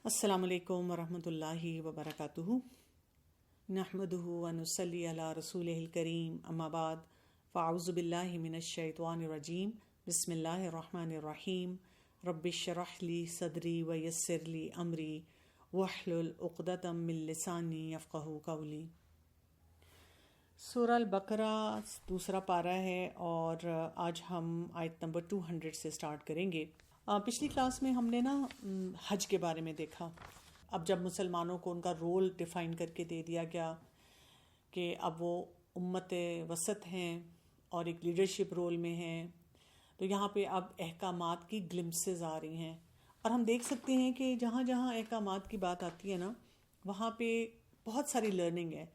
السلام علیکم ورحمۃ اللہ وبرکاتہ نحمدہ ونصلی علی رسولہ الکریم اما بعد فاعوذ باللہ من الشیطان الرجیم بسم اللہ الرحمن الرحیم رب اشرح لی صدری ویسر لی امری واحلل عقدۃ من لسانی یفقہوا قولی۔ سورہ البقرہ دوسرا پارہ ہے اور آج ہم آیت نمبر 200 سے سٹارٹ کریں گے۔ پچھلی کلاس میں ہم نے حج کے بارے میں دیکھا۔ اب جب مسلمانوں کو ان کا رول ڈیفائن کر کے دے دیا گیا کہ اب وہ امت وسط ہیں اور ایک لیڈرشپ رول میں ہیں، تو یہاں پہ اب احکامات کی گلمسز آ رہی ہیں، اور ہم دیکھ سکتے ہیں کہ جہاں جہاں احکامات کی بات آتی ہے وہاں پہ بہت ساری لرننگ ہے۔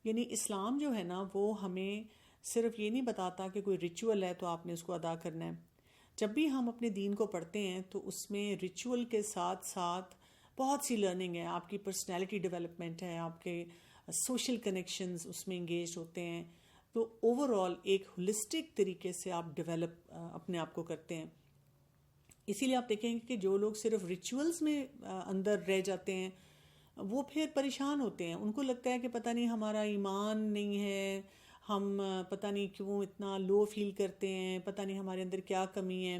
یعنی اسلام جو ہے وہ ہمیں صرف یہ نہیں بتاتا کہ کوئی ریچول ہے تو آپ نے اس کو ادا کرنا ہے۔ جب بھی ہم اپنے دین کو پڑھتے ہیں تو اس میں ریچول کے ساتھ ساتھ بہت سی لرننگ ہے، آپ کی پرسنالٹی ڈیولپمنٹ ہے، آپ کے سوشل کنیکشنز اس میں انگیج ہوتے ہیں، تو اوور آل ایک ہولسٹک طریقے سے آپ ڈیولپ اپنے آپ کو کرتے ہیں۔ اسی لیے آپ دیکھیں گے کہ جو لوگ صرف ریچولز میں اندر رہ جاتے ہیں وہ پھر پریشان ہوتے ہیں، ان کو لگتا ہے کہ پتہ نہیں ہمارا ایمان نہیں ہے، ہم پتہ نہیں کیوں اتنا لو فیل کرتے ہیں، پتہ نہیں ہمارے اندر کیا کمی ہے،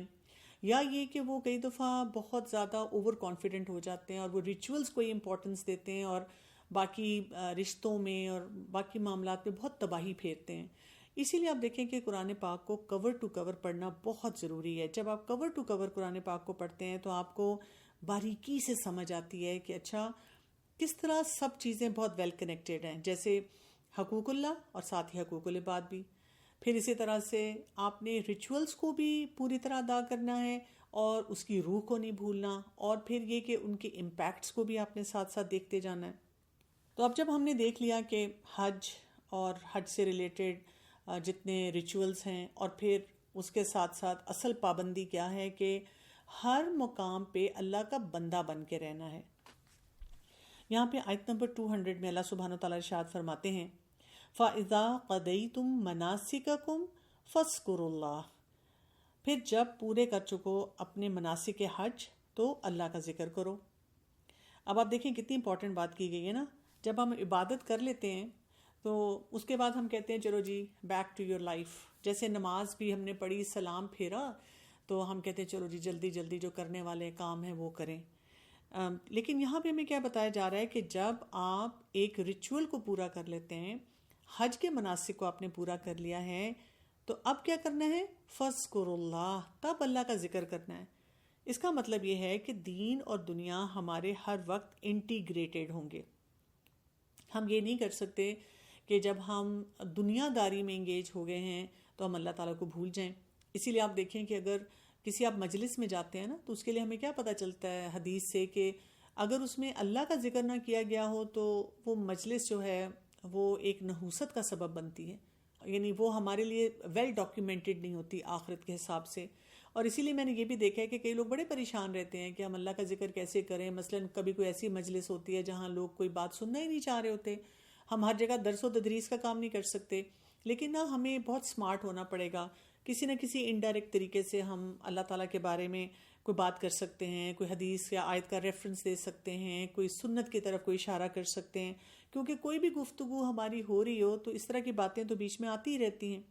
یا یہ کہ وہ کئی دفعہ بہت زیادہ اوور کانفیڈنٹ ہو جاتے ہیں اور وہ ریچولز کو ہی امپورٹنس دیتے ہیں اور باقی رشتوں میں اور باقی معاملات میں بہت تباہی پھیرتے ہیں۔ اسی لیے آپ دیکھیں کہ قرآن پاک کو کور ٹو کور پڑھنا بہت ضروری ہے۔ جب آپ کور ٹو کور قرآن پاک کو پڑھتے ہیں تو آپ کو باریکی سے سمجھ آتی ہے کہ اچھا کس طرح سب چیزیں بہت ویل کنیکٹڈ ہیں، جیسے حقوق اللہ اور ساتھ ہی حقوق العباد بھی۔ پھر اسی طرح سے آپ نے ریچولز کو بھی پوری طرح ادا کرنا ہے اور اس کی روح کو نہیں بھولنا، اور پھر یہ کہ ان کے امپیکٹس کو بھی آپ نے ساتھ ساتھ دیکھتے جانا ہے۔ تو اب جب ہم نے دیکھ لیا کہ حج اور حج سے ریلیٹڈ جتنے ریچولز ہیں، اور پھر اس کے ساتھ ساتھ اصل پابندی کیا ہے کہ ہر مقام پہ اللہ کا بندہ بن کے رہنا ہے۔ یہاں پہ آیت نمبر 200 میں اللہ سبحانہ وتعالیٰ ارشاد فرماتے ہیں فَإِذَا قَضَيْتُم مَنَاسِكَكُمْ فَاذْكُرُوا اللَّهَ، پھر جب پورے کر چکو اپنے مناسک حج تو اللہ کا ذکر کرو۔ اب آپ دیکھیں کتنی امپورٹنٹ بات کی گئی ہے جب ہم عبادت کر لیتے ہیں تو اس کے بعد ہم کہتے ہیں چلو جی بیک ٹو یور لائف، جیسے نماز بھی ہم نے پڑھی، سلام پھیرا، تو ہم کہتے ہیں چلو جی جلدی جلدی جو کرنے والے کام ہیں وہ کریں۔ لیکن یہاں پہ ہمیں کیا بتایا جا رہا ہے کہ جب آپ ایک ریچول کو پورا کر لیتے ہیں، حج کے مناسک کو آپ نے پورا کر لیا ہے، تو اب کیا کرنا ہے؟ فَاذْكُرُوا اللَّهَ، تب اللہ کا ذکر کرنا ہے۔ اس کا مطلب یہ ہے کہ دین اور دنیا ہمارے ہر وقت انٹیگریٹڈ ہوں گے۔ ہم یہ نہیں کر سکتے کہ جب ہم دنیا داری میں انگیج ہو گئے ہیں تو ہم اللہ تعالیٰ کو بھول جائیں۔ اسی لیے آپ دیکھیں کہ اگر کسی آپ مجلس میں جاتے ہیں تو اس کے لیے ہمیں کیا پتہ چلتا ہے حدیث سے کہ اگر اس میں اللہ کا ذکر نہ کیا گیا ہو تو وہ مجلس جو ہے وہ ایک نحوست کا سبب بنتی ہے، یعنی وہ ہمارے لیے ویل ڈاکیومنٹڈ نہیں ہوتی آخرت کے حساب سے۔ اور اسی لیے میں نے یہ بھی دیکھا ہے کہ کئی لوگ بڑے پریشان رہتے ہیں کہ ہم اللہ کا ذکر کیسے کریں۔ مثلا کبھی کوئی ایسی مجلس ہوتی ہے جہاں لوگ کوئی بات سننا ہی نہیں چاہ رہے ہوتے، ہم ہر جگہ درس و تدریس کا کام نہیں کر سکتے، لیکن ہمیں بہت سمارٹ ہونا پڑے گا، کسی نہ کسی انڈائریکٹ طریقے سے ہم اللہ تعالیٰ کے بارے میں کوئی بات کر سکتے ہیں، کوئی حدیث یا آیت کا ریفرنس دے سکتے ہیں، کوئی سنت کی طرف کوئی اشارہ کر سکتے ہیں، کیونکہ کوئی بھی گفتگو ہماری ہو رہی ہو تو اس طرح کی باتیں تو بیچ میں آتی ہی رہتی ہیں۔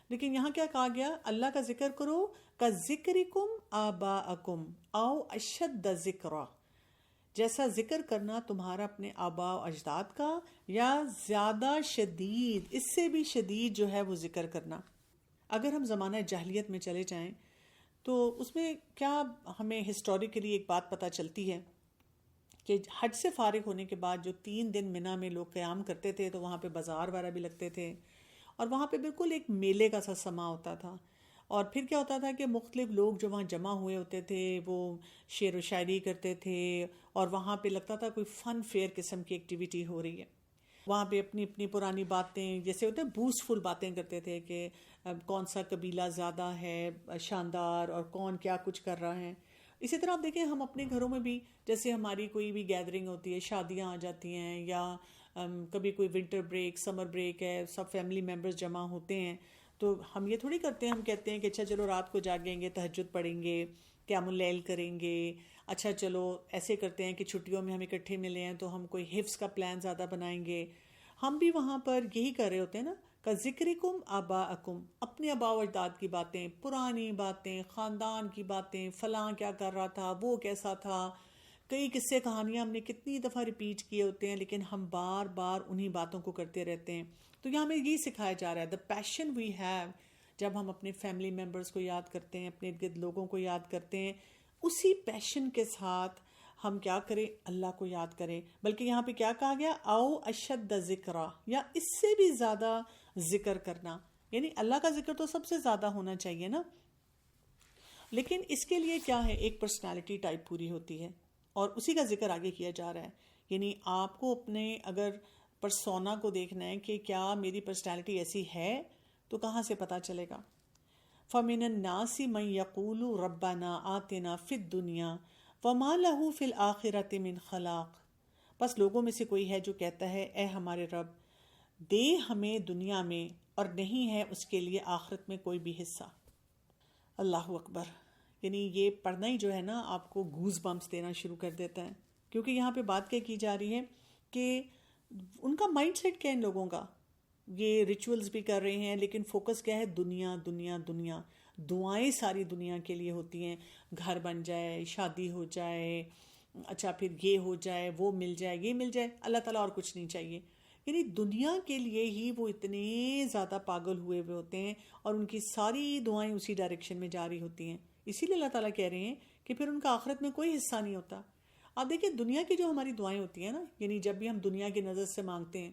لیکن یہاں کیا کہا گیا؟ اللہ کا ذکر کرو کَذِکْرِکُمْ آبَاءَکُمْ او اشد ذکرا، جیسا ذکر کرنا تمہارا اپنے آباء و اجداد کا، یا زیادہ شدید، اس سے بھی شدید جو ہے وہ ذکر کرنا۔ اگر ہم زمانہ جاہلیت میں چلے جائیں تو اس میں کیا ہمیں ہسٹوریکلی ایک بات پتہ چلتی ہے کہ حج سے فارغ ہونے کے بعد جو 3 دن منی میں لوگ قیام کرتے تھے تو وہاں پہ بازار وغیرہ بھی لگتے تھے، اور وہاں پہ بالکل ایک میلے کا سا سما ہوتا تھا۔ اور پھر کیا ہوتا تھا کہ مختلف لوگ جو وہاں جمع ہوئے ہوتے تھے وہ شعر و شاعری کرتے تھے، اور وہاں پہ لگتا تھا کوئی فن فیئر قسم کی ایکٹیویٹی ہو رہی ہے۔ وہاں پہ اپنی اپنی پرانی باتیں، جیسے ہوتے ہیں بوسٹ فل باتیں کرتے تھے کہ کون سا قبیلہ زیادہ ہے شاندار اور کون کیا کچھ کر رہا ہے۔ اسی طرح آپ دیکھیں ہم اپنے گھروں میں بھی، جیسے ہماری کوئی بھی گیدرنگ ہوتی ہے، شادیاں آ جاتی ہیں، یا کبھی کوئی ونٹر بریک، سمر بریک ہے، سب فیملی ممبرز جمع ہوتے ہیں، تو ہم یہ تھوڑی کرتے ہیں، ہم کہتے ہیں کہ اچھا چلو رات کو جاگیں گے، تہجد پڑھیں گے، قیام اللیل کریں گے، اچھا چلو ایسے کرتے ہیں کہ چھٹیوں میں ہم اکٹھے ملے ہیں تو ہم کوئی حفظ کا پلان زیادہ بنائیں گے. ہم بھی وہاں پر یہی کر رہے ہوتے ہیں نا، کا ذکرکم آباءکم، اپنے آباء و اجداد کی باتیں، پرانی باتیں، خاندان کی باتیں، فلاں کیا کر رہا تھا، وہ کیسا تھا. کئی قصے کہانیاں ہم نے کتنی دفعہ ریپیٹ کیے ہوتے ہیں، لیکن ہم بار بار انہی باتوں کو کرتے رہتے ہیں. تو یہاں ہمیں یہی سکھایا جا رہا ہے، دا پیشن وی ہیو، جب ہم اپنے فیملی ممبرس کو یاد کرتے ہیں، اپنے ارد گرد لوگوں کو یاد کرتے ہیں، اسی پیشن کے ساتھ ہم کیا کریں، اللہ کو یاد کریں. بلکہ یہاں پہ کیا کہا گیا، او اشد ذکرا، یا اس سے بھی زیادہ ذکر کرنا. یعنی اللہ کا ذکر تو سب سے زیادہ ہونا چاہیے نا، لیکن اس کے لیے کیا ہے، ایک پرسنالٹی ٹائپ پوری ہوتی ہے، اور اسی کا ذکر آگے کیا جا رہا ہے. یعنی آپ کو اپنے اگر پرسونا کو دیکھنا ہے کہ کیا میری پرسنالٹی ایسی ہے، تو کہاں سے پتہ چلے گا. فَمِنَ النَّاسِ مَن يَقُولُ رَبَّنَا آتِنَا فِي الدُّنْيَا وَمَا لَهُ فِي الْآخِرَةِ مِنْ خَلَاقٍ. بس لوگوں میں سے کوئی ہے جو کہتا ہے، اے ہمارے رب دے ہمیں دنیا میں، اور نہیں ہے اس کے لیے آخرت میں کوئی بھی حصہ. اللہ اکبر. یعنی یہ پڑھنا ہی جو ہے نا آپ کو گوز بمپس دینا شروع کر دیتا ہے، کیونکہ یہاں پہ بات کیا کی جا رہی ہے کہ ان کا مائنڈ سیٹ کیا ہے ان لوگوں کا. یہ ریچولز بھی کر رہے ہیں لیکن فوکس کیا ہے، دنیا دنیا دنیا. دعائیں ساری دنیا کے لیے ہوتی ہیں، گھر بن جائے، شادی ہو جائے، اچھا پھر یہ ہو جائے، وہ مل جائے، یہ مل جائے، اللہ تعالیٰ اور کچھ نہیں چاہیے. یعنی دنیا کے لیے ہی وہ اتنے زیادہ پاگل ہوئے ہوتے ہیں، اور ان کی ساری دعائیں اسی ڈائریکشن میں جاری ہوتی ہیں. اسی لیے اللہ تعالیٰ کہہ رہے ہیں کہ پھر ان کا آخرت میں کوئی حصہ نہیں ہوتا. آپ دیکھیں دنیا کی جو ہماری دعائیں ہوتی ہیں نا، یعنی جب بھی ہم دنیا کی نظر سے مانگتے ہیں،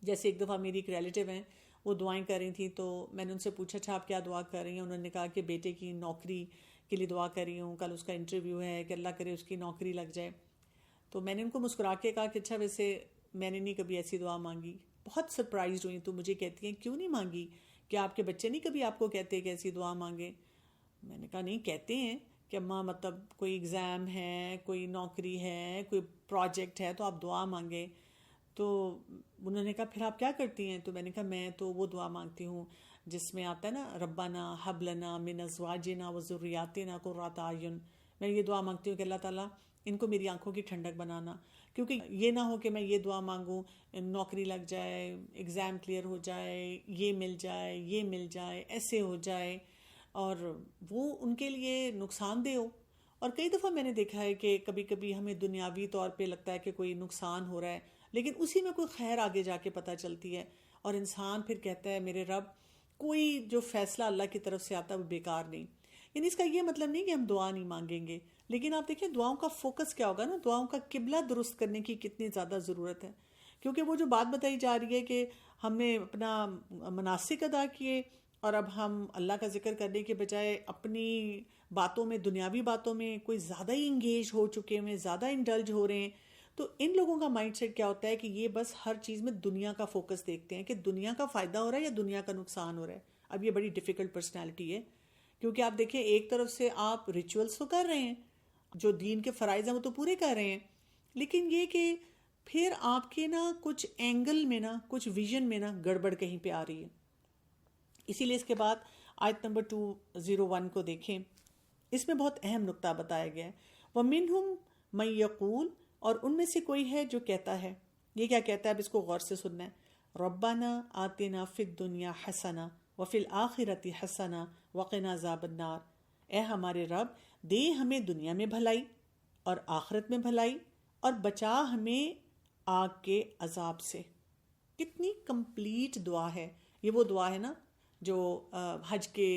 جیسے ایک دفعہ میری ایک ریلیٹیو ہیں، وہ دعائیں کر رہی تھیں، تو میں نے ان سے پوچھا اچھا آپ کیا دعا کر رہی ہیں. انہوں نے کہا کہ بیٹے کی نوکری کے لیے دعا کر رہی ہوں، کل اس کا انٹرویو ہے، کہ اللہ کرے اس کی نوکری لگ جائے. تو میں نے ان کو مسکرا کے کہا کہ اچھا ویسے میں نے نہیں کبھی ایسی دعا مانگی. بہت سرپرائزڈ ہوئی. تو مجھے کہتی ہیں کیوں نہیں مانگی، کہ آپ کے بچے نہیں کبھی آپ کو کہتے کہ ایسی دعا مانگے؟ میں نے کہا نہیں، کہتے ہیں کہ اماں مطلب کوئی ایگزام ہے، کوئی نوکری ہے، کوئی پروجیکٹ ہے تو آپ دعا مانگے. تو انہوں نے کہا پھر آپ کیا کرتی ہیں؟ تو میں نے کہا میں تو وہ دعا مانگتی ہوں جس میں آتا ہے نا، ربنا ہب لنا من ازواجنا وذریاتنا قرۃ اعین. میں یہ دعا مانگتی ہوں کہ اللہ تعالیٰ ان کو میری آنکھوں کی ٹھنڈک بنانا، کیونکہ یہ نہ ہو کہ میں یہ دعا مانگوں نوکری لگ جائے، ایگزام کلیئر ہو جائے، یہ مل جائے، یہ مل جائے، ایسے ہو جائے، اور وہ ان کے لیے نقصان دہ ہو. اور کئی دفعہ میں نے دیکھا ہے کہ کبھی کبھی ہمیں دنیاوی طور پہ لگتا ہے کہ کوئی نقصان ہو رہا ہے، لیکن اسی میں کوئی خیر آگے جا کے پتہ چلتی ہے، اور انسان پھر کہتا ہے میرے رب کوئی جو فیصلہ اللہ کی طرف سے آتا ہے وہ بیکار نہیں. یعنی اس کا یہ مطلب نہیں کہ ہم دعا نہیں مانگیں گے، لیکن آپ دیکھیں دعاؤں کا فوکس کیا ہوگا نا، دعاؤں کا قبلہ درست کرنے کی کتنی زیادہ ضرورت ہے. کیونکہ وہ جو بات بتائی جا رہی ہے کہ ہم نے اپنا مناسک ادا کیے، اور اب ہم اللہ کا ذکر کرنے کے بجائے اپنی باتوں میں، دنیاوی باتوں میں کوئی زیادہ ہی انگیج ہو چکے ہیں، زیادہ انڈلج ہو رہے ہیں. تو ان لوگوں کا مائنڈ سیٹ کیا ہوتا ہے کہ یہ بس ہر چیز میں دنیا کا فوکس دیکھتے ہیں کہ دنیا کا فائدہ ہو رہا ہے یا دنیا کا نقصان ہو رہا ہے. اب یہ بڑی ڈیفیکلٹ پرسنالٹی ہے، کیونکہ آپ دیکھیں ایک طرف سے آپ ریچولز تو کر رہے ہیں، جو دین کے فرائض ہیں وہ تو پورے کر رہے ہیں، لیکن یہ کہ پھر آپ کے نا کچھ اینگل میں نا، کچھ ویژن میں نا گڑبڑ کہیں پہ آ رہی ہے. اسی لیے اس کے بعد آیت نمبر 201 کو دیکھیں، اس میں بہت اہم نقطہ بتایا گیا ہے. وَمِنْهُمْ مَن يَقُولُ، اور ان میں سے کوئی ہے جو کہتا ہے. یہ کیا کہتا ہے، اب اس کو غور سے سننا ہے. رَبَّنَا آتِنَا فِي الدُّنْيَا حَسَنَةً وَفِي الْآخِرَةِ حَسَنَةً وَقِنَا عَذَابَ النَّارِ. اے ہمارے رب دے ہمیں دنیا میں بھلائی اور آخرت میں بھلائی، اور بچا ہمیں آگ کے عذاب سے. کتنی کمپلیٹ دعا ہے یہ. وہ دعا ہے نا جو حج کے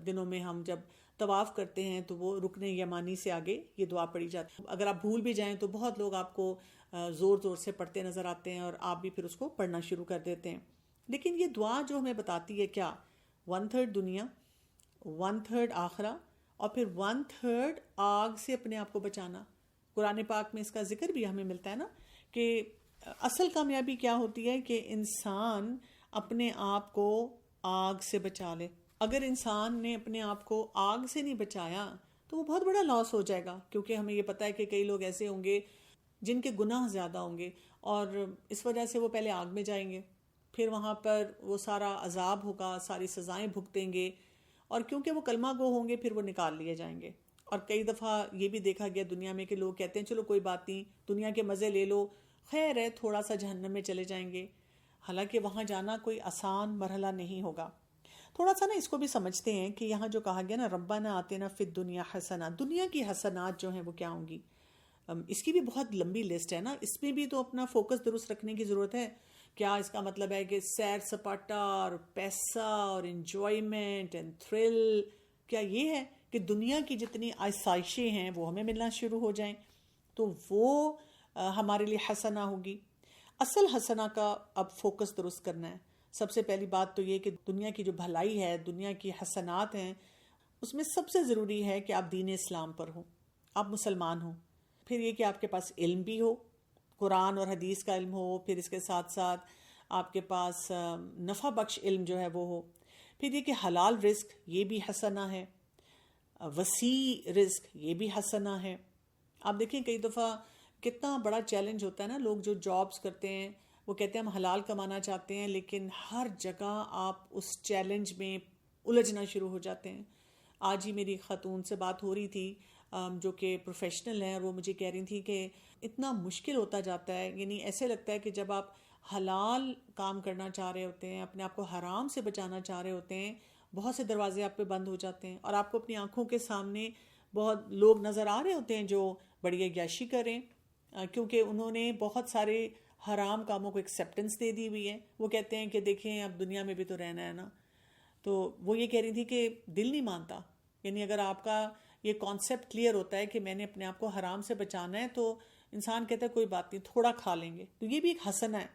دنوں میں ہم جب طواف کرتے ہیں تو وہ رکن یمانی سے آگے یہ دعا پڑھی جاتی ہے. اگر آپ بھول بھی جائیں تو بہت لوگ آپ کو زور زور سے پڑھتے نظر آتے ہیں، اور آپ بھی پھر اس کو پڑھنا شروع کر دیتے ہیں. لیکن یہ دعا جو ہمیں بتاتی ہے کیا، 1/3 دنیا، 1/3 آخرہ، اور پھر 1/3 آگ سے اپنے آپ کو بچانا. قرآن پاک میں اس کا ذکر بھی ہمیں ملتا ہے نا کہ اصل کامیابی کیا ہوتی ہے کہ انسان اپنے آپ کو آگ سے بچا لے. اگر انسان نے اپنے آپ کو آگ سے نہیں بچایا تو وہ بہت بڑا لاس ہو جائے گا، کیونکہ ہمیں یہ پتہ ہے کہ کئی لوگ ایسے ہوں گے جن کے گناہ زیادہ ہوں گے، اور اس وجہ سے وہ پہلے آگ میں جائیں گے، پھر وہاں پر وہ سارا عذاب ہوگا، ساری سزائیں بھگتیں گے، اور کیونکہ وہ کلمہ گو ہوں گے پھر وہ نکال لیے جائیں گے. اور کئی دفعہ یہ بھی دیکھا گیا دنیا میں کہ لوگ کہتے ہیں چلو کوئی بات نہیں، دنیا کے مزے لے لو، خیر ہے تھوڑا سا جہنم میں چلے جائیں گے، حالانکہ وہاں جانا کوئی آسان مرحلہ نہیں ہوگا۔ تھوڑا سا نا اس کو بھی سمجھتے ہیں کہ یہاں جو کہا گیا نا ربنا آتنا فی الدنیا حسنہ، دنیا کی حسنات جو ہیں وہ کیا ہوں گی؟ اس کی بھی بہت لمبی لسٹ ہے نا، اس میں بھی تو اپنا فوکس درست رکھنے کی ضرورت ہے۔ کیا اس کا مطلب ہے کہ سیر سپاٹا اور پیسہ اور انجوائمنٹ اینڈ تھرل، کیا یہ ہے کہ دنیا کی جتنی آسائشیں ہیں وہ ہمیں ملنا شروع ہو جائیں تو وہ ہمارے لیے حسنہ ہوگی؟ اصل حسنہ کا اب فوکس درست کرنا ہے۔ سب سے پہلی بات تو یہ کہ دنیا کی جو بھلائی ہے، دنیا کی حسنات ہیں، اس میں سب سے ضروری ہے کہ آپ دین اسلام پر ہوں، آپ مسلمان ہوں۔ پھر یہ کہ آپ کے پاس علم بھی ہو، قرآن اور حدیث کا علم ہو، پھر اس کے ساتھ ساتھ آپ کے پاس نفع بخش علم جو ہے وہ ہو۔ پھر یہ کہ حلال رزق یہ بھی حسنہ ہے، وسیع رزق یہ بھی حسنہ ہے۔ آپ دیکھیں کئی دفعہ کتنا بڑا چیلنج ہوتا ہے نا، لوگ جو جابز کرتے ہیں وہ کہتے ہیں ہم حلال کمانا چاہتے ہیں، لیکن ہر جگہ آپ اس چیلنج میں الجھنا شروع ہو جاتے ہیں۔ آج ہی میری خاتون سے بات ہو رہی تھی جو کہ پروفیشنل ہیں، اور وہ مجھے کہہ رہی تھی کہ اتنا مشکل ہوتا جاتا ہے، یعنی ایسے لگتا ہے کہ جب آپ حلال کام کرنا چاہ رہے ہوتے ہیں، اپنے آپ کو حرام سے بچانا چاہ رہے ہوتے ہیں، بہت سے دروازے آپ پہ بند ہو جاتے ہیں، اور آپ کو اپنی آنکھوں کے سامنے بہت لوگ نظر آ رہے ہوتے ہیں جو بڑی عیاشی کریں، کیونکہ انہوں نے بہت سارے حرام کاموں کو ایکسیپٹنس دے دی ہوئی ہے۔ وہ کہتے ہیں کہ دیکھیں اب دنیا میں بھی تو رہنا ہے نا۔ تو وہ یہ کہہ رہی تھی کہ دل نہیں مانتا، یعنی اگر آپ کا یہ کانسیپٹ کلیئر ہوتا ہے کہ میں نے اپنے آپ کو حرام سے بچانا ہے تو انسان کہتا ہے کوئی بات نہیں، تھوڑا کھا لیں گے، تو یہ بھی ایک حسنہ ہے۔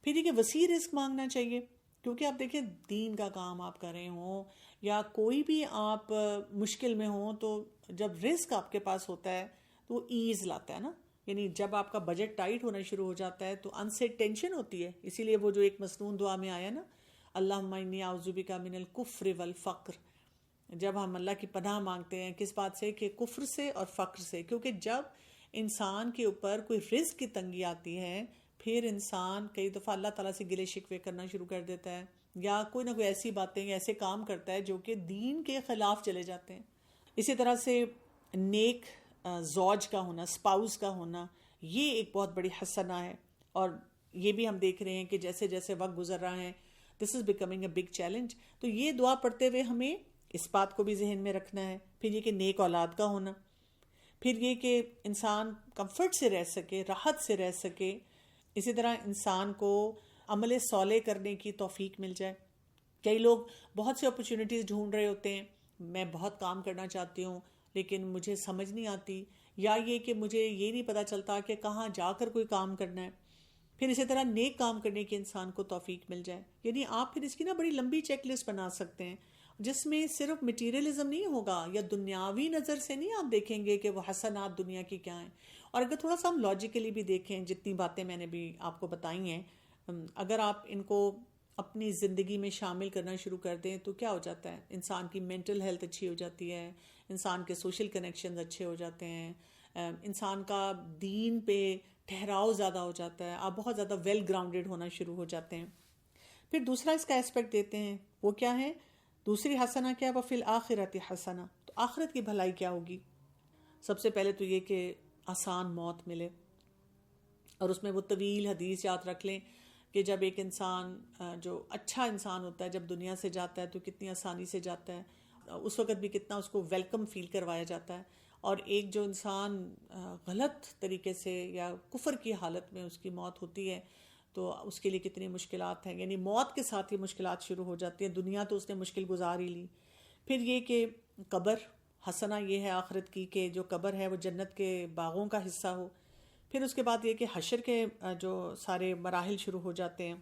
پھر یہ کہ وسیع رزق مانگنا چاہیے، کیونکہ آپ دیکھیں دین کا کام آپ کر رہے ہوں یا کوئی بھی آپ مشکل میں ہوں، تو جب رزق آپ کے پاس ہوتا ہے تو وہ ایز لاتا ہے نا، یعنی جب آپ کا بجٹ ٹائٹ ہونا شروع ہو جاتا ہے تو ان سے ٹینشن ہوتی ہے۔ اسی لیے وہ جو ایک مسنون دعا میں آیا نا، اللہم انی اعوذ بک من الکفر والفقر، جب ہم اللہ کی پناہ مانگتے ہیں کس بات سے؟ کہ کفر سے اور فقر سے، کیونکہ جب انسان کے اوپر کوئی رزق کی تنگی آتی ہے پھر انسان کئی دفعہ اللہ تعالیٰ سے گلے شکوے کرنا شروع کر دیتا ہے، یا کوئی نہ کوئی ایسی باتیں یا ایسے کام کرتا ہے جو کہ دین کے خلاف چلے جاتے ہیں۔ اسی طرح سے نیک زوج کا ہونا، اسپاؤس کا ہونا، یہ ایک بہت بڑی حسنہ ہے، اور یہ بھی ہم دیکھ رہے ہیں کہ جیسے جیسے وقت گزر رہا ہے this is becoming a big challenge. تو یہ دعا پڑھتے ہوئے ہمیں اس بات کو بھی ذہن میں رکھنا ہے۔ پھر یہ کہ نیک اولاد کا ہونا، پھر یہ کہ انسان کمفرٹ سے رہ سکے، راحت سے رہ سکے، اسی طرح انسان کو عمل صالح کرنے کی توفیق مل جائے۔ کئی لوگ بہت سی اپرچونٹیز ڈھونڈ رہے ہوتے ہیں، میں بہت کام کرنا چاہتی ہوں لیکن مجھے سمجھ نہیں آتی، یا یہ کہ مجھے یہ نہیں پتہ چلتا کہ کہاں جا کر کوئی کام کرنا ہے۔ پھر اسی طرح نیک کام کرنے کی انسان کو توفیق مل جائے، یعنی آپ پھر اس کی نا بڑی لمبی چیک لسٹ بنا سکتے ہیں، جس میں صرف مٹیریلزم نہیں ہوگا یا دنیاوی نظر سے نہیں آپ دیکھیں گے کہ وہ حسنات دنیا کی کیا ہیں۔ اور اگر تھوڑا سا ہم لاجیکلی بھی دیکھیں، جتنی باتیں میں نے بھی آپ کو بتائی ہیں، اگر آپ ان کو اپنی زندگی میں شامل کرنا شروع کر دیں تو کیا ہو جاتا ہے؟ انسان کی مینٹل ہیلتھ اچھی ہو جاتی ہے، انسان کے سوشل کنیکشنز اچھے ہو جاتے ہیں، انسان کا دین پہ ٹھہراؤ زیادہ ہو جاتا ہے، آپ بہت زیادہ ویل گراؤنڈڈ ہونا شروع ہو جاتے ہیں۔ پھر دوسرا اس کا ایسپیکٹ دیتے ہیں، وہ کیا ہے؟ دوسری حسنہ کیا؟ وفی الآخرۃ حسنہ، تو آخرت کی بھلائی کیا ہوگی؟ سب سے پہلے تو یہ کہ آسان موت ملے، اور اس میں وہ طویل حدیث یاد رکھ لیں کہ جب ایک انسان جو اچھا انسان ہوتا ہے جب دنیا سے جاتا ہے تو کتنی آسانی سے جاتا ہے، اس وقت بھی کتنا اس کو ویلکم فیل کروایا جاتا ہے، اور ایک جو انسان غلط طریقے سے یا کفر کی حالت میں اس کی موت ہوتی ہے تو اس کے لیے کتنی مشکلات ہیں، یعنی موت کے ساتھ ہی مشکلات شروع ہو جاتی ہیں۔ دنیا تو اس نے مشکل گزار ہی لی۔ پھر یہ کہ قبر، حسنہ یہ ہے آخرت کی کہ جو قبر ہے وہ جنت کے باغوں کا حصہ ہو۔ پھر اس کے بعد یہ کہ حشر کے جو سارے مراحل شروع ہو جاتے ہیں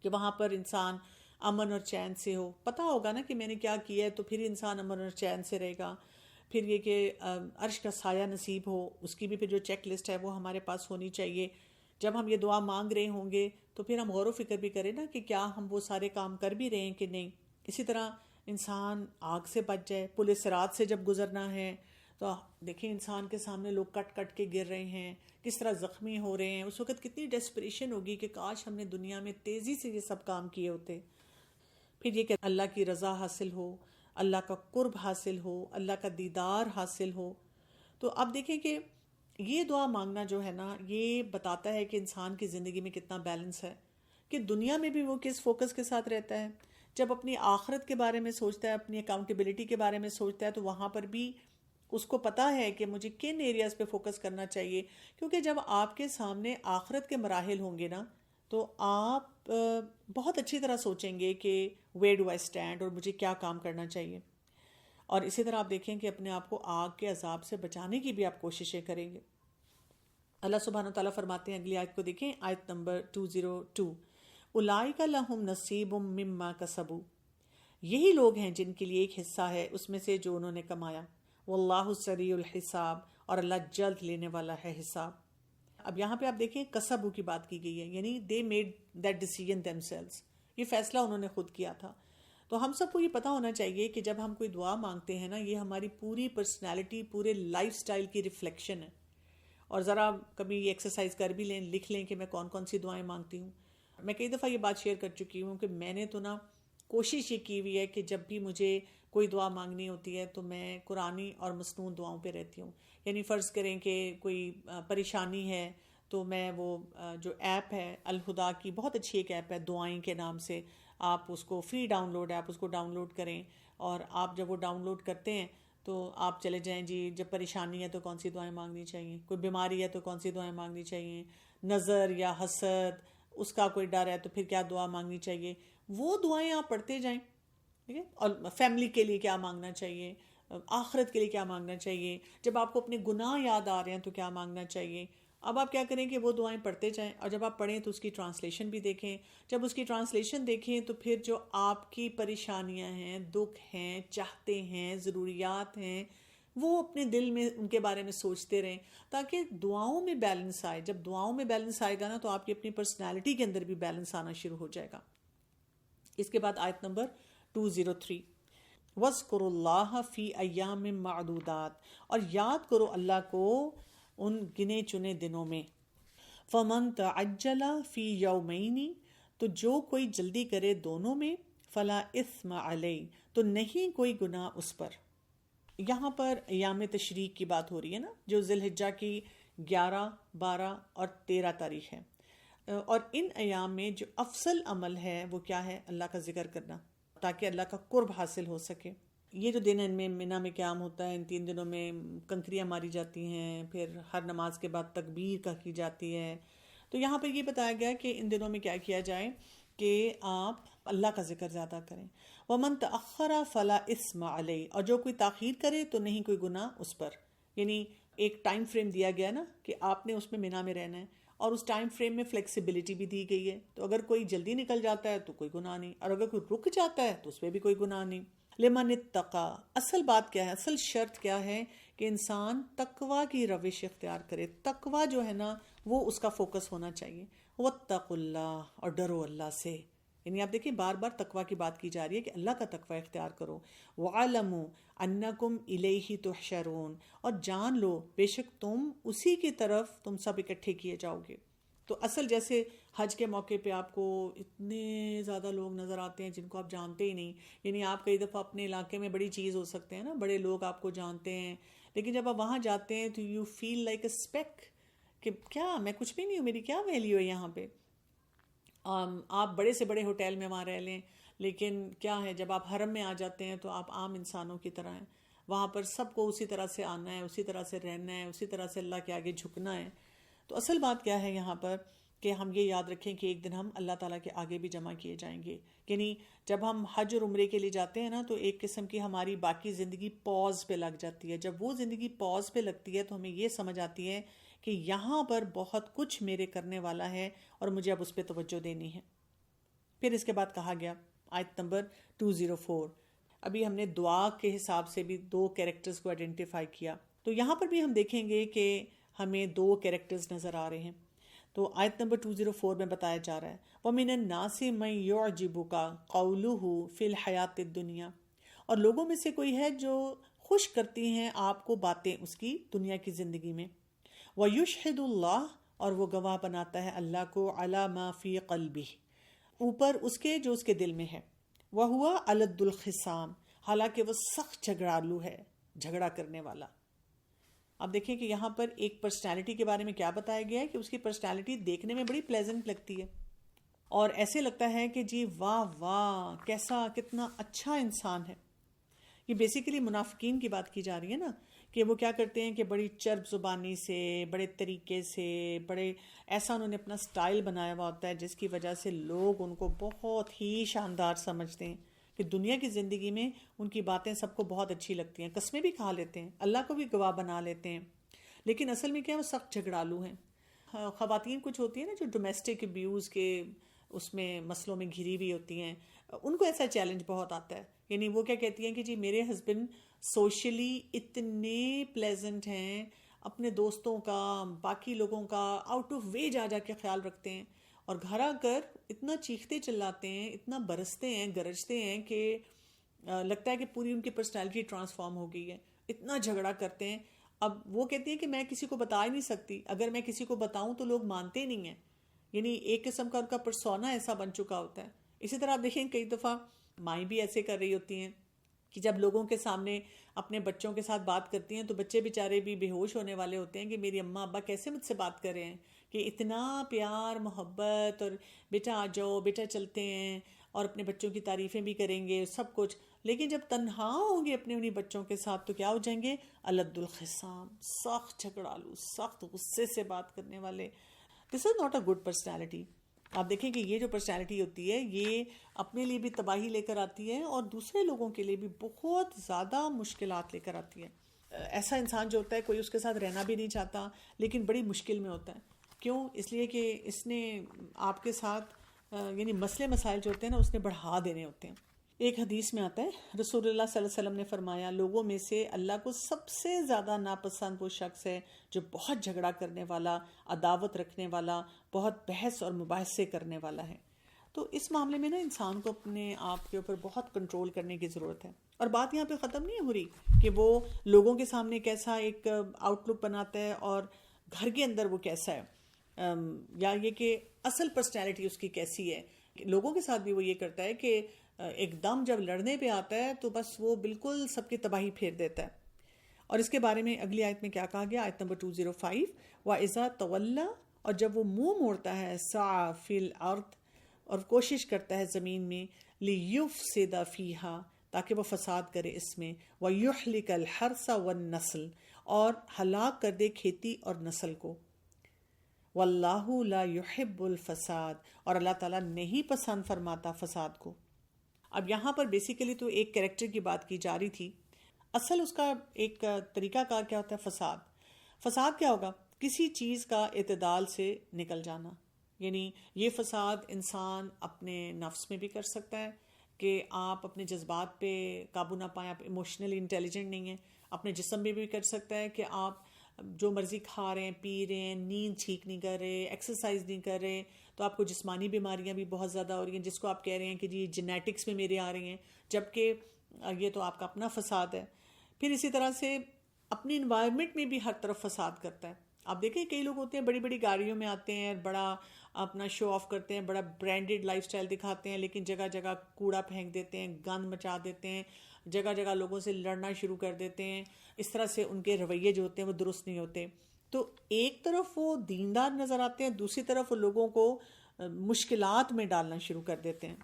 کہ وہاں پر انسان امن اور چین سے ہو، پتہ ہوگا نا کہ میں نے کیا کیا ہے، تو پھر انسان امن اور چین سے رہے گا۔ پھر یہ کہ عرش کا سایہ نصیب ہو، اس کی بھی پھر جو چیک لسٹ ہے وہ ہمارے پاس ہونی چاہیے۔ جب ہم یہ دعا مانگ رہے ہوں گے تو پھر ہم غور و فکر بھی کریں نا کہ کیا ہم وہ سارے کام کر بھی رہے ہیں کہ نہیں۔ اسی طرح انسان آگ سے بچ جائے، پل صراط سے جب گزرنا ہے تو دیکھیں انسان کے سامنے لوگ کٹ کٹ کے گر رہے ہیں، کس طرح زخمی ہو رہے ہیں، اس وقت کتنی ڈیسپریشن ہوگی کہ کاش ہم نے دنیا میں تیزی سے یہ سب کام کیے ہوتے۔ پھر یہ کہ اللہ کی رضا حاصل ہو، اللہ کا قرب حاصل ہو، اللہ کا دیدار حاصل ہو. تو اب دیکھیں کہ یہ دعا مانگنا جو ہے نا، یہ بتاتا ہے کہ انسان کی زندگی میں کتنا بیلنس ہے، کہ دنیا میں بھی وہ کس فوکس کے ساتھ رہتا ہے. جب اپنی آخرت کے بارے میں سوچتا ہے، اپنی اکاؤنٹیبلٹی کے بارے میں سوچتا ہے، تو وہاں پر بھی اس کو پتا ہے کہ مجھے کن ایریاز پہ فوکس کرنا چاہیے. کیونکہ جب آپ کے سامنے آخرت کے مراحل ہوں گے نا، تو آپ بہت اچھی طرح سوچیں گے کہ ویئر ڈو آئی اسٹینڈ، اور مجھے کیا کام کرنا چاہیے. اور اسی طرح آپ دیکھیں کہ اپنے آپ کو آگ کے عذاب سے بچانے کی بھی آپ کوششیں کریں گے. اللہ سبحانہ و تعالیٰ فرماتے ہیں، اگلی آیت کو دیکھیں، آیت نمبر 202، اولئک لہم نصیب مما کسبوا، یہی لوگ ہیں جن کے لیے ایک حصہ ہے اس میں سے جو انہوں نے کمایا. واللہ سریع الحساب، اور اللہ جلد لینے والا ہے حساب. اب یہاں پہ آپ دیکھیں کسبو کی بات کی گئی ہے، یعنی they made that decision themselves, یہ فیصلہ انہوں نے خود کیا تھا. تو ہم سب کو یہ پتہ ہونا چاہیے کہ جب ہم کوئی دعا مانگتے ہیں نا، یہ ہماری پوری پرسنالٹی، پورے لائف سٹائل کی ریفلیکشن ہے. اور ذرا کبھی یہ ایکسرسائز کر بھی لیں، لکھ لیں کہ میں کون کون سی دعائیں مانگتی ہوں. میں کئی دفعہ یہ بات شیئر کر چکی ہوں کہ میں نے تو نا کوشش یہ کی ہوئی ہے کہ جب بھی مجھے کوئی دعا مانگنی ہوتی ہے تو میں قرآنی اور مسنون دعاؤں پہ رہتی ہوں. یعنی فرض کریں کہ کوئی پریشانی ہے تو میں وہ جو ایپ ہے الہدا کی، بہت اچھی ایک ایپ ہے دعائیں کے نام سے، آپ اس کو فری ڈاؤن لوڈ ہے، آپ اس کو ڈاؤن لوڈ کریں، اور آپ جب وہ ڈاؤن لوڈ کرتے ہیں تو آپ چلے جائیں جی جب پریشانی ہے تو کون سی دعائیں مانگنی چاہیے، کوئی بیماری ہے تو کون سی دعائیں مانگنی چاہیے، نظر یا حسد اس کا کوئی ڈر ہے تو پھر کیا دعا مانگنی چاہیے، وہ دعائیں آپ پڑھتے جائیں. ٹھیک ہے، اور فیملی کے لیے کیا مانگنا چاہیے، آخرت کے لیے کیا مانگنا چاہیے، جب آپ کو اپنے گناہ یاد آ رہے ہیں تو کیا مانگنا چاہیے. اب آپ کیا کریں کہ وہ دعائیں پڑھتے جائیں، اور جب آپ پڑھیں تو اس کی ٹرانسلیشن بھی دیکھیں. جب اس کی ٹرانسلیشن دیکھیں تو پھر جو آپ کی پریشانیاں ہیں، دکھ ہیں، چاہتے ہیں، ضروریات ہیں، وہ اپنے دل میں ان کے بارے میں سوچتے رہیں، تاکہ دعاؤں میں بیلنس آئے. جب دعاؤں میں بیلنس آئے گا نا، تو آپ کی اپنی پرسنالٹی کے اندر بھی بیلنس آنا شروع ہو جائے گا. اس کے بعد آیت نمبر 203، وَاذْكُرُوا اللَّهَ فِي أَيَّامٍ مَّعْدُودَاتٍ، اور یاد کرو اللہ کو ان گنے چنے دنوں میں. فَمَن تَعَجَّلَ فِي يَوْمَيْنِ، تو جو کوئی جلدی کرے دونوں میں، فَلَا إِثْمَ عَلَيْهِ، تو نہیں کوئی گناہ اس پر. یہاں پر ایام تشریق کی بات ہو رہی ہے نا، جو ذی الحجہ کی 11، 12 اور 13 تاریخ ہے. اور ان ایام میں جو افضل عمل ہے وہ کیا ہے؟ اللہ کا ذکر کرنا، تاکہ اللہ کا قرب حاصل ہو سکے. یہ جو دن ان میں منی میں قیام ہوتا ہے، ان 3 دنوں میں کنکریاں ماری جاتی ہیں، پھر ہر نماز کے بعد تکبیر کا کی جاتی ہے. تو یہاں پر یہ بتایا گیا کہ ان دنوں میں کیا کیا جائے کہ آپ اللہ کا ذکر زیادہ کریں. وَمَن تَأَخَّرَ فَلَا إِثْمَ عَلَيْهِ، اور جو کوئی تاخیر کرے تو نہیں کوئی گناہ اس پر. یعنی ایک ٹائم فریم دیا گیا نا کہ آپ نے اس میں منی میں رہنا ہے، اور اس ٹائم فریم میں فلیکسیبلٹی بھی دی گئی ہے. تو اگر کوئی جلدی نکل جاتا ہے تو کوئی گناہ نہیں، اور اگر کوئی رک جاتا ہے تو اس پہ بھی کوئی گناہ نہیں. لمن اتقا، اصل بات کیا ہے، اصل شرط کیا ہے کہ انسان تقوی کی روش اختیار کرے. تقوی جو ہے نا وہ اس کا فوکس ہونا چاہیے. واتقوا اللہ، اور ڈرو اللہ سے. یعنی آپ دیکھیں بار بار تقوی کی بات کی جا رہی ہے کہ اللہ کا تقوی اختیار کرو. وَعَلَمُوا أَنَّكُمْ إِلَيْهِ تُحْشَرُونَ، اور جان لو بے شک تم اسی کی طرف تم سب اکٹھے کیے جاؤ گے. تو اصل جیسے حج کے موقع پہ آپ کو اتنے زیادہ لوگ نظر آتے ہیں جن کو آپ جانتے ہی نہیں. یعنی آپ کئی دفعہ اپنے علاقے میں بڑی چیز ہو سکتے ہیں نا، بڑے لوگ آپ کو جانتے ہیں، لیکن جب آپ وہاں جاتے ہیں تو you feel like a speck کہ کیا میں کچھ بھی نہیں ہوں، میری کیا ویلیو ہے یہاں پہ. آپ بڑے سے بڑے ہوٹل میں وہاں رہ لیں، لیکن کیا ہے جب آپ حرم میں آ جاتے ہیں تو آپ عام انسانوں کی طرح ہیں. وہاں پر سب کو اسی طرح سے آنا ہے، اسی طرح سے رہنا ہے، اسی طرح سے اللہ کے آگے جھکنا ہے. تو اصل بات کیا ہے یہاں پر کہ ہم یہ یاد رکھیں کہ ایک دن ہم اللہ تعالیٰ کے آگے بھی جمع کیے جائیں گے. یعنی جب ہم حج اور عمرے کے لیے جاتے ہیں نا، تو ایک قسم کی ہماری باقی زندگی پاز پہ لگ جاتی ہے. جب وہ زندگی پاز پہ لگتی ہے تو ہمیں یہ سمجھ آتی ہے کہ یہاں پر بہت کچھ میرے کرنے والا ہے اور مجھے اب اس پہ توجہ دینی ہے. پھر اس کے بعد کہا گیا آیت نمبر 204، ابھی ہم نے دعا کے حساب سے بھی 2 کیریکٹرز کو آئیڈینٹیفائی کیا، تو یہاں پر بھی ہم دیکھیں گے کہ ہمیں 2 کیریکٹرز نظر آ رہے ہیں. تو آیت نمبر 204 میں بتایا جا رہا ہے وَمِنَ النَّاسِ مَن يُعْجِبُكَ قَوْلُهُ فِي الْحَيَاةِ الدُّنْيَا، اور لوگوں میں سے کوئی ہے جو خوش کرتی ہیں آپ کو باتیں اس کی دنیا کی زندگی میں. وَيُشْهِدُ اللَّهُ، اور وہ گواہ بناتا ہے اللہ کو عَلَى مَا فِي قَلْبِهِ، اوپر اس کے جو اس کے دل میں ہے. وَهُوَ أَلَدُّ الْخِصَامِ، حالانکہ وہ سخت جھگڑالو ہے، جھگڑا کرنے والا۔ اب دیکھیں کہ یہاں پر ایک پرسنالٹی کے بارے میں کیا بتایا گیا ہے کہ اس کی پرسنالٹی دیکھنے میں بڑی پلیزنٹ لگتی ہے، اور ایسے لگتا ہے کہ جی واہ واہ کیسا کتنا اچھا انسان ہے۔ یہ بیسیکلی منافقین کی بات کی جا رہی ہے نا، کہ وہ کیا کرتے ہیں کہ بڑی چرب زبانی سے، بڑے طریقے سے، بڑے ایسا انہوں نے اپنا سٹائل بنایا ہوا ہوتا ہے جس کی وجہ سے لوگ ان کو بہت ہی شاندار سمجھتے ہیں، کہ دنیا کی زندگی میں ان کی باتیں سب کو بہت اچھی لگتی ہیں، قسمیں بھی کھا لیتے ہیں، اللہ کو بھی گواہ بنا لیتے ہیں، لیکن اصل میں کیا وہ سخت جھگڑالو ہیں۔ خواتین کچھ ہوتی ہیں نا جو ڈومیسٹک ابیوز کے اس میں مسئلوں میں گھری ہوئی ہوتی ہیں، ان کو ایسا چیلنج بہت آتا ہے، یعنی وہ کیا کہتی ہیں کہ جی میرے ہسبینڈ سوشلی اتنے پلیزنٹ ہیں، اپنے دوستوں کا، باقی لوگوں کا آؤٹ آف وے جا کے خیال رکھتے ہیں، اور گھر آ کر اتنا چیختے چلاتے ہیں، اتنا برستے ہیں، گرجتے ہیں کہ لگتا ہے کہ پوری ان کی پرسنالٹی ٹرانسفارم ہو گئی ہے، اتنا جھگڑا کرتے ہیں۔ اب وہ کہتی ہیں کہ میں کسی کو بتا ہی نہیں سکتی، اگر میں کسی کو بتاؤں تو لوگ مانتے نہیں ہیں، یعنی ایک قسم کا ان کا پرسونا ایسا بن چکا ہوتا ہے۔ اسی طرح آپ دیکھیں کئی دفعہ مائیں بھی ایسے کر رہی ہوتی ہیں کہ جب لوگوں کے سامنے اپنے بچوں کے ساتھ بات کرتی ہیں تو بچے بیچارے بھی بے ہوش ہونے والے ہوتے ہیں کہ میری اماں ابا کیسے مجھ سے بات کر رہے ہیں، کہ اتنا پیار محبت، اور بیٹا آ جاؤ، بیٹا چلتے ہیں، اور اپنے بچوں کی تعریفیں بھی کریں گے سب کچھ، لیکن جب تنہا ہوں گے اپنے انہیں بچوں کے ساتھ تو کیا ہو جائیں گے؟ الد الخصام، سخت جھگڑالو، سخت غصے سے بات کرنے والے۔ This is not a good personality. آپ دیکھیں کہ یہ جو پرسنالٹی ہوتی ہے یہ اپنے لیے بھی تباہی لے کر آتی ہے اور دوسرے لوگوں کے لیے بھی بہت زیادہ مشکلات لے کر آتی ہے۔ ایسا انسان جو ہوتا ہے کوئی اس کے ساتھ رہنا بھی نہیں چاہتا، لیکن بڑی مشکل میں ہوتا ہے۔ کیوں؟ اس لیے کہ اس نے آپ کے ساتھ یعنی مسئلے مسائل جو ہوتے ہیں نا اس نے بڑھا دینے ہوتے ہیں۔ ایک حدیث میں آتا ہے رسول اللہ صلی اللہ علیہ وسلم نے فرمایا، لوگوں میں سے اللہ کو سب سے زیادہ ناپسند وہ شخص ہے جو بہت جھگڑا کرنے والا، عداوت رکھنے والا، بہت بحث اور مباحثے کرنے والا ہے۔ تو اس معاملے میں نا انسان کو اپنے آپ کے اوپر بہت کنٹرول کرنے کی ضرورت ہے۔ اور بات یہاں پہ ختم نہیں ہو رہی کہ وہ لوگوں کے سامنے کیسا ایک آؤٹ لک بناتا ہے اور گھر کے اندر وہ کیسا ہے، یا یہ کہ اصل پرسنالٹی اس کی کیسی ہے۔ لوگوں کے ساتھ بھی وہ یہ کرتا ہے کہ ایک دم جب لڑنے پہ آتا ہے تو بس وہ بالکل سب کی تباہی پھیر دیتا ہے۔ اور اس کے بارے میں اگلی آیت میں کیا کہا گیا؟ آیت نمبر 205، وَإِذَا تَوَلَّى، اور جب وہ منہ موڑتا ہے، سعى فِي الْأَرْضِ، اور کوشش کرتا ہے زمین میں، لِيُفْسِدَ فِيهَا، تاکہ وہ فساد کرے اس میں، وَيُحْلِكَ الْحَرْثَ وَالنَّسْلَ، اور ہلاک کر دے کھیتی اور نسل کو، وَاللَّهُ لَا يُحِبُّ الْفَسَادَ، اور اللہ تعالیٰ نہیں پسند فرماتا فساد کو۔ اب یہاں پر بیسیکلی تو ایک کریکٹر کی بات کی جا رہی تھی، اصل اس کا ایک طریقہ کار کیا ہوتا ہے؟ فساد۔ فساد کیا ہوگا؟ کسی چیز کا اعتدال سے نکل جانا، یعنی یہ فساد انسان اپنے نفس میں بھی کر سکتا ہے کہ آپ اپنے جذبات پہ قابو نہ پائیں، آپ ایموشنلی انٹیلیجنٹ نہیں ہیں، اپنے جسم میں بھی کر سکتا ہے کہ آپ جو مرضی کھا رہے ہیں، پی رہے ہیں، نیند ٹھیک نہیں کر رہے، ایکسرسائز نہیں کر رہے، تو آپ کو جسمانی بیماریاں بھی بہت زیادہ ہو رہی ہیں، جس کو آپ کہہ رہے ہیں کہ جی جینیٹکس میں میرے آ رہی ہیں، جبکہ یہ تو آپ کا اپنا فساد ہے۔ پھر اسی طرح سے اپنی انوائرمنٹ میں بھی ہر طرف فساد کرتا ہے۔ آپ دیکھیں کئی لوگ ہوتے ہیں بڑی بڑی گاڑیوں میں آتے ہیں، بڑا اپنا شو آف کرتے ہیں، بڑا برانڈڈ لائف سٹائل دکھاتے ہیں، لیکن جگہ جگہ کوڑا پھینک دیتے ہیں، گند مچا دیتے ہیں، جگہ جگہ لوگوں سے لڑنا شروع کر دیتے ہیں۔ اس طرح سے ان کے رویے جو ہوتے ہیں وہ درست نہیں ہوتے۔ تو ایک طرف وہ دیندار نظر آتے ہیں، دوسری طرف وہ لوگوں کو مشکلات میں ڈالنا شروع کر دیتے ہیں۔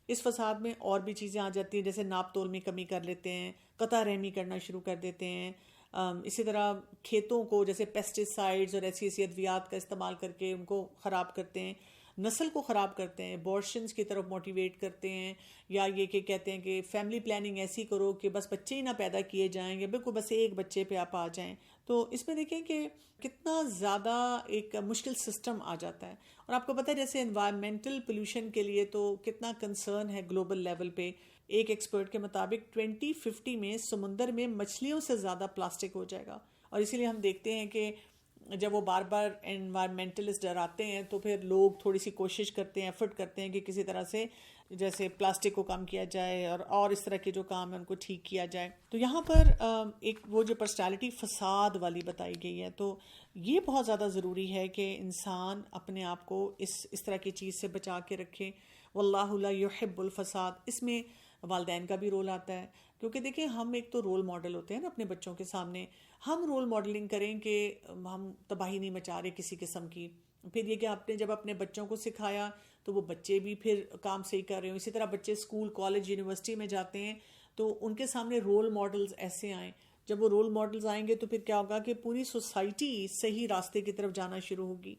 اس فساد میں اور بھی چیزیں آ جاتی ہیں، جیسے ناپ تول میں کمی کر لیتے ہیں، قطع رحمی کرنا شروع کر دیتے ہیں، اسی طرح کھیتوں کو جیسے پیسٹیسائڈز اور ایسی ایسی ادویات کا استعمال کر کے ان کو خراب کرتے ہیں، نسل کو خراب کرتے ہیں، ابورشنز کی طرف موٹیویٹ کرتے ہیں، یا یہ کہ کہتے ہیں کہ فیملی پلاننگ ایسی کرو کہ بس بچے ہی نہ پیدا کیے جائیں گے، بالکل بس ایک بچے پہ آپ آ جائیں۔ تو اس میں دیکھیں کہ کتنا زیادہ ایک مشکل سسٹم آ جاتا ہے۔ اور آپ کو پتہ ہے جیسے انوائرمنٹل پولوشن کے لیے تو کتنا کنسرن ہے گلوبل لیول پہ۔ ایک ایکسپرٹ کے مطابق 2050 میں سمندر میں مچھلیوں سے زیادہ پلاسٹک ہو جائے گا، اور اسی لیے ہم دیکھتے ہیں کہ جب وہ بار بار انوائرمنٹلسٹ ڈراتے ہیں تو پھر لوگ تھوڑی سی کوشش کرتے ہیں، ایفرٹ کرتے ہیں کہ کسی طرح سے جیسے پلاسٹک کو کم کیا جائے اور اس طرح کے جو کام ہیں ان کو ٹھیک کیا جائے۔ تو یہاں پر ایک وہ جو پرسنالٹی فساد والی بتائی گئی ہے، تو یہ بہت زیادہ ضروری ہے کہ انسان اپنے آپ کو اس طرح کی چیز سے بچا کے رکھے۔ واللہ لا یحب الفساد، اس میں والدین کا بھی رول آتا ہے کیونکہ دیکھیں ہم ایک تو رول ماڈل ہوتے ہیں نا اپنے بچوں کے سامنے، ہم رول ماڈلنگ کریں کہ ہم تباہی نہیں مچا رہے کسی قسم کی. پھر یہ کہ آپ نے جب اپنے بچوں کو سکھایا تو وہ بچے بھی پھر کام صحیح کر رہے ہوں. اسی طرح بچے اسکول کالج یونیورسٹی میں جاتے ہیں تو ان کے سامنے رول ماڈلز ایسے آئیں. جب وہ رول ماڈلز آئیں گے تو پھر کیا ہوگا کہ پوری سوسائٹی صحیح راستے کی طرف جانا شروع ہوگی.